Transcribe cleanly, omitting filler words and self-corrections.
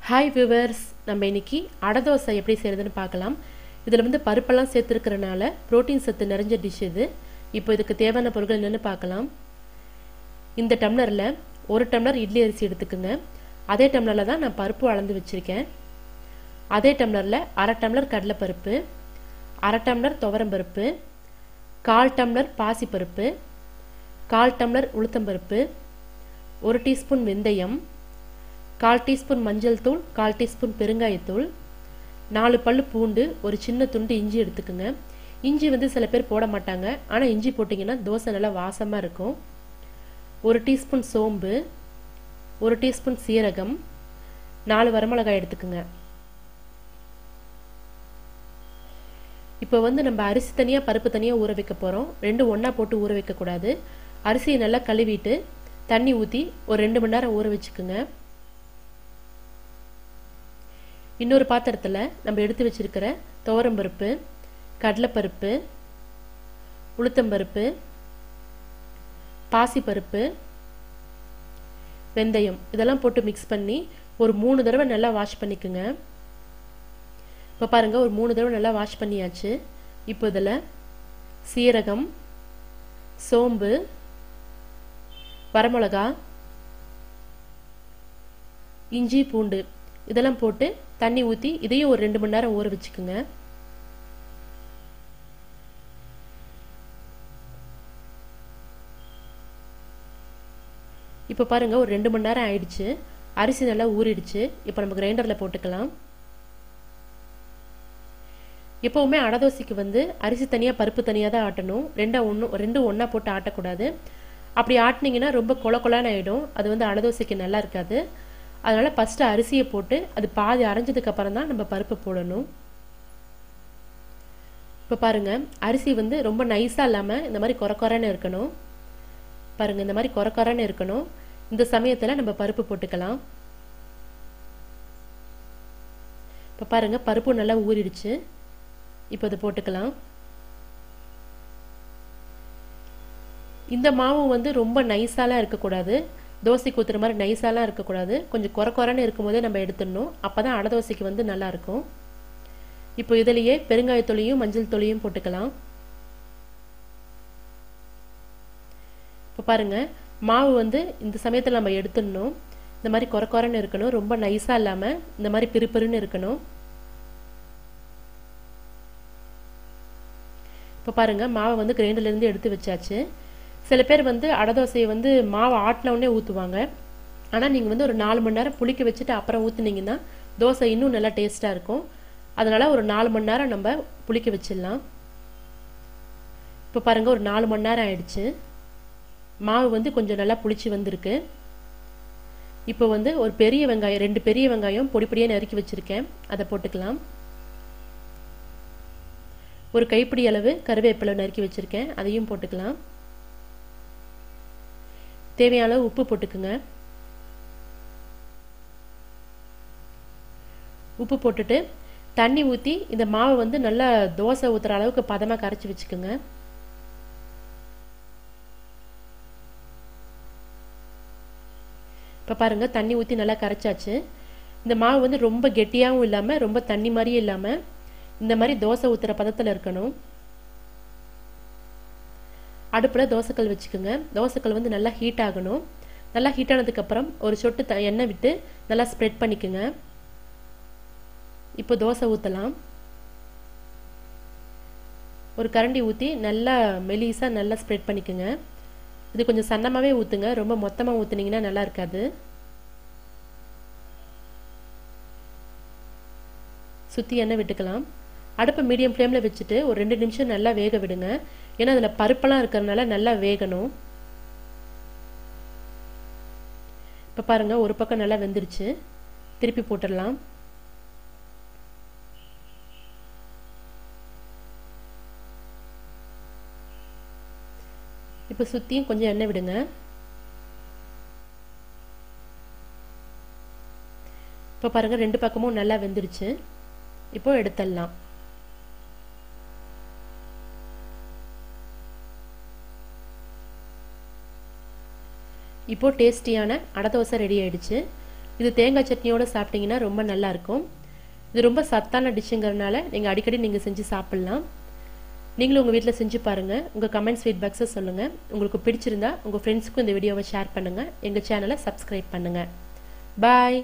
Hi viewers, நம்ம இன்னைக்கு அடை தோசை எப்படி செய்யறதுன்னு பார்க்கலாம். இதில் வந்து பருப்பெல்லாம் சேர்த்துருக்கிறனால புரோட்டீன் சத்து நிறைஞ்ச டிஷ் இது. இப்போ இதுக்கு தேவையான பொருட்கள் என்னென்னு பார்க்கலாம். இந்த டம்ளரில் 1 டம்ளர் இட்லி அரிசி எடுத்துக்கோங்க. அதே டம்ளரில் தான் நான் பருப்பு அளந்து வச்சுருக்கேன். அதே டம்ளரில் 1/2 டம்ளர் கடலைப்பருப்பு, 1/2 டம்ளர் துவரம்பருப்பு, 1/4 டம்ளர் பாசிப்பருப்பு, 1/4 டம்ளர் உளுத்தம்பருப்பு, 1 டீஸ்பூன் வெந்தயம், 1/4 டீஸ்பூன் மஞ்சள் தூள், 1/4 டீஸ்பூன் பெருங்காயத்தூள், 4 பல்லு பூண்டு, ஒரு சின்ன துண்டு இஞ்சி எடுத்துக்கோங்க. இஞ்சி வந்து சில பேர் போட மாட்டாங்க, ஆனால் இஞ்சி போட்டிங்கன்னா தோசை நல்லா வாசமாக இருக்கும். 1 டீஸ்பூன் சோம்பு, 1 டீஸ்பூன் சீரகம், 4 வரமிளகாய் எடுத்துக்கோங்க. இப்போ வந்து நம்ம அரிசி தனியாக பருப்பு தனியாக ஊற வைக்க போகிறோம். ரெண்டும் ஒன்றா போட்டு ஊற வைக்கக்கூடாது. அரிசியை நல்லா கழுவிட்டு தண்ணி ஊற்றி ஒரு 2 மணி நேரம் ஊற வச்சுக்கோங்க. இன்னொரு பாத்திரத்தில் நம்ம எடுத்து வச்சிருக்கிற துவரம்பருப்பு, கடலைப்பருப்பு, உளுத்தம்பருப்பு, பாசிப்பருப்பு, வெந்தயம் இதெல்லாம் போட்டு மிக்ஸ் பண்ணி ஒரு 3 தடவை நல்லா வாஷ் பண்ணிக்கோங்க. இப்போ பாருங்கள், ஒரு 3 தடவை நல்லா வாஷ் பண்ணியாச்சு. இப்போ இதில் சீரகம், சோம்பு, வரமிளகா, இஞ்சி, பூண்டு இதெல்லாம் போட்டு தண்ணி ஊற்றி இதையும் ஒரு 2 மணி நேரம் ஊற வச்சுக்கோங்க. இப்போ பாருங்க, ஒரு 2 மணி நேரம் ஆயிடுச்சு. அரிசி நல்லா ஊறிடுச்சு. இப்போ நம்ம கிரைண்டரில் போட்டுக்கலாம். எப்போவுமே அடை தோசைக்கு வந்து அரிசி தனியாக பருப்பு தனியாக தான் ஆட்டணும். ரெண்டும் ஒன்றா போட்டு ஆட்டக்கூடாது. அப்படி ஆட்டினீங்கன்னா ரொம்ப கொலன்னு ஆகிடும். அது வந்து அடை தோசைக்கு நல்லா இருக்காது. அதனால் ஃபஸ்ட்டு அரிசியை போட்டு அது பாதி அரைஞ்சதுக்கு அப்புறம் தான் நம்ம பருப்பு போடணும். இப்போ பாருங்கள், அரிசி வந்து ரொம்ப நைஸாக இல்லாமல் இந்த மாதிரி கொரன்னு இருக்கணும். பாருங்கள், இந்த மாதிரி கொரன்னு இருக்கணும். இந்த சமயத்தில் நம்ம பருப்பு போட்டுக்கலாம். இப்போ பாருங்கள், பருப்பு நல்லா ஊறிடுச்சு. இப்போ இது போட்டுக்கலாம். இந்த மாவு வந்து ரொம்ப நைஸாலாம் இருக்கக்கூடாது. தோசைக்கு ஊற்றுற மாதிரி நைஸாலாம் இருக்கக்கூடாது. கொஞ்சம் கொரன்னு இருக்கும்போதே நம்ம எடுத்துடணும். அப்போ தான் அடை தோசைக்கு வந்து நல்லாயிருக்கும். இப்போ இதிலேயே பெருங்காயத்தூளையும் மஞ்சள் தூளையும் போட்டுக்கலாம். இப்போ பாருங்கள், மாவு வந்து இந்த சமயத்தில் நம்ம எடுத்துடணும். இந்த மாதிரி கொரன்னு இருக்கணும். ரொம்ப நைஸாக இல்லாமல் இந்த மாதிரி பிறுபிறுன்னு இருக்கணும். இப்போ பாருங்கள், மாவை வந்து கிரைண்டர்லேருந்து எடுத்து வச்சாச்சு. சில பேர் வந்து அடை தோசையை வந்து மாவை ஆட்டினவுடனே ஊற்றுவாங்க. ஆனால் நீங்கள் வந்து ஒரு 4 மணி நேரம் புளிக்க வச்சுட்டு அப்புறம் ஊற்றுனீங்கன்னா தோசை இன்னும் நல்லா டேஸ்ட்டாக இருக்கும். அதனால் ஒரு 4 மணி நேரம் நம்ம புளிக்க வச்சிடலாம். இப்போ பாருங்கள், ஒரு 4 மணி நேரம் ஆயிடுச்சு. மாவு வந்து கொஞ்சம் நல்லா புளிச்சு வந்திருக்கு. இப்போ வந்து ஒரு பெரிய வெங்காயம், 2 பெரிய வெங்காயம் பொடியாக நறுக்கி வச்சுருக்கேன். அதை போட்டுக்கலாம். ஒரு கைப்பிடி அளவு கருவேப்பிலை நறுக்கி வச்சுருக்கேன். அதையும் போட்டுக்கலாம். தேவையான அளவு உப்பு போட்டுக்குங்க. உப்பு போட்டுட்டு தண்ணி ஊற்றி இந்த மாவை வந்து நல்லா தோசை ஊற்றுற அளவுக்கு பதமாக கரைச்சி வச்சுக்கோங்க. இப்போ பாருங்கள், தண்ணி ஊற்றி நல்லா கரைச்சாச்சு. இந்த மாவு வந்து ரொம்ப கெட்டியாகவும் இல்லாமல் ரொம்ப தண்ணி மாதிரியும் இல்லாமல் இந்த மாதிரி தோசை ஊற்றுற பதத்தில் இருக்கணும். அடுப்பில் தோசைக்கல் வச்சுக்கோங்க. தோசைக்கல் வந்து நல்லா ஹீட் ஆகணும். நல்லா ஹீட் ஆனதுக்கப்புறம் ஒரு சொட்டு எண்ணெய் விட்டு நல்லா ஸ்ப்ரெட் பண்ணிக்கோங்க. இப்போ தோசை ஊற்றலாம். ஒரு கரண்டி ஊற்றி நல்லா மெலிசாக நல்லா ஸ்ப்ரெட் பண்ணிக்கோங்க. இது கொஞ்சம் சன்னமாகவே ஊற்றுங்க. ரொம்ப மொத்தமாக ஊற்றுனீங்கன்னா நல்லா இருக்காது. சுற்றி எண்ணெய் விட்டுக்கலாம். அடுப்பை மீடியம் ஃப்ளேமில் வச்சுட்டு ஒரு 2 நிமிஷம் நல்லா வேக விடுங்க. ஏன்னா அதில் பருப்பெல்லாம் இருக்கிறதுனால நல்லா வேகணும். இப்போ பாருங்கள், ஒரு பக்கம் நல்லா வெந்துருச்சு. திருப்பி போட்டுடலாம். இப்போ சுற்றியும் கொஞ்சம் எண்ணெய் விடுங்க. இப்போ பாருங்கள், 2 பக்கமும் நல்லா வெந்துருச்சு. இப்போ எடுத்துடலாம். இப்போ டேஸ்டியான அடை தோசை ரெடி ஆயிடுச்சு. இது தேங்காய் சட்னியோட சாப்பிட்டீங்கன்னா ரொம்ப நல்லா இருக்கும். இது ரொம்ப சத்தான டிஷ்ஷுங்கிறதுனால நீங்கள் அடிக்கடி நீங்கள் செஞ்சு சாப்பிட்லாம். நீங்களும் உங்கள் வீட்டில் செஞ்சு பாருங்கள். உங்கள் கமெண்ட்ஸ் ஃபீட்பேக்ஸை சொல்லுங்கள். உங்களுக்கு பிடிச்சிருந்தா உங்கள் ஃப்ரெண்ட்ஸுக்கும் இந்த வீடியோவை ஷேர் பண்ணுங்கள். எங்கள் சேனலை சப்ஸ்கிரைப் பண்ணுங்கள். பாய்.